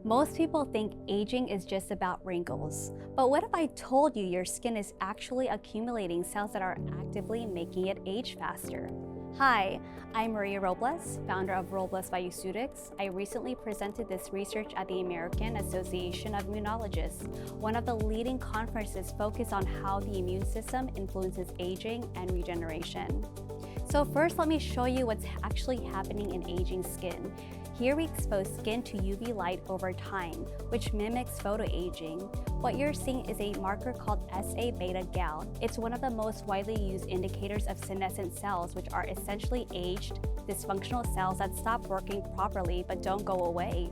Most people think aging is just about wrinkles. But what if I told you your skin is actually accumulating cells that are actively making it age faster? Hi, I'm Maria Robles, founder of Robles Bioceutics. I recently presented this research at the American Association of Immunologists, one of the leading conferences focused on how the immune system influences aging and regeneration. So first, let me show you what's actually happening in aging skin. Here we expose skin to UV light over time, which mimics photoaging. What you're seeing is a marker called SA-beta-gal. It's one of the most widely used indicators of senescent cells, which are essentially aged, dysfunctional cells that stop working properly but don't go away.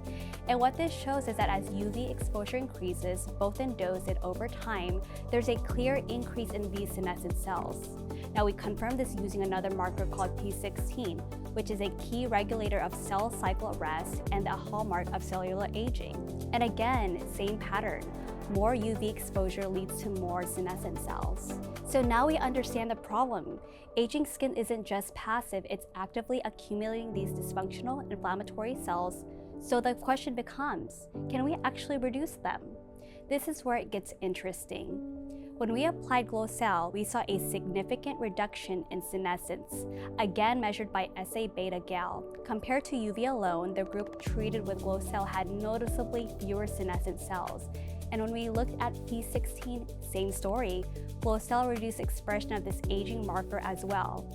And what this shows is that as UV exposure increases, both in dose and over time, there's a clear increase in these senescent cells. Now we confirm this using another marker called P16, which is a key regulator of cell cycle arrest and a hallmark of cellular aging. And again, same pattern. More UV exposure leads to more senescent cells. So now we understand the problem. Aging skin isn't just passive, it's actively accumulating these dysfunctional inflammatory cells. So the question becomes, can we actually reduce them? This is where it gets interesting. When we applied GlowSelle, we saw a significant reduction in senescence, again measured by SA-beta-gal. Compared to UV alone, the group treated with GlowSelle had noticeably fewer senescent cells. And when we looked at P16, same story. GlowSelle reduced expression of this aging marker as well.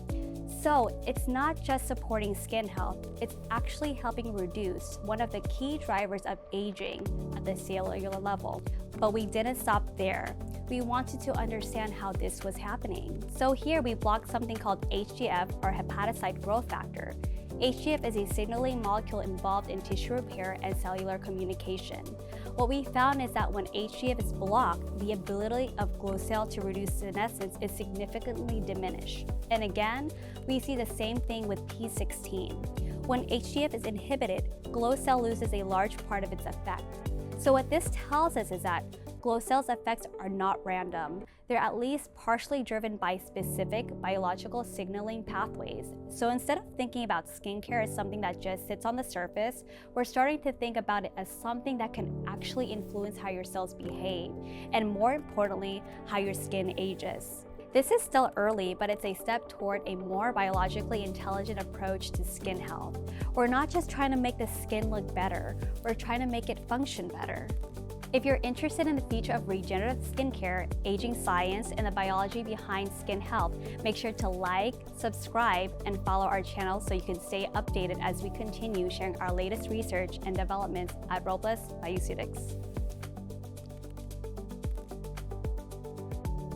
So it's not just supporting skin health, it's actually helping reduce one of the key drivers of aging at the cellular level. But we didn't stop there. We wanted to understand how this was happening. So here we blocked something called HGF, or Hepatocyte Growth Factor. HGF is a signaling molecule involved in tissue repair and cellular communication. What we found is that when HGF is blocked, the ability of GlowSelle to reduce senescence is significantly diminished. And again, we see the same thing with P16. When HGF is inhibited, GlowSelle loses a large part of its effect. So what this tells us is that GlowSelle's effects are not random. They're at least partially driven by specific biological signaling pathways. So instead of thinking about skincare as something that just sits on the surface, we're starting to think about it as something that can actually influence how your cells behave, and more importantly, how your skin ages. This is still early, but it's a step toward a more biologically intelligent approach to skin health. We're not just trying to make the skin look better, we're trying to make it function better. If you're interested in the future of regenerative skincare, aging science, and the biology behind skin health, make sure to like, subscribe, and follow our channel so you can stay updated as we continue sharing our latest research and developments at Robles Bioceutics.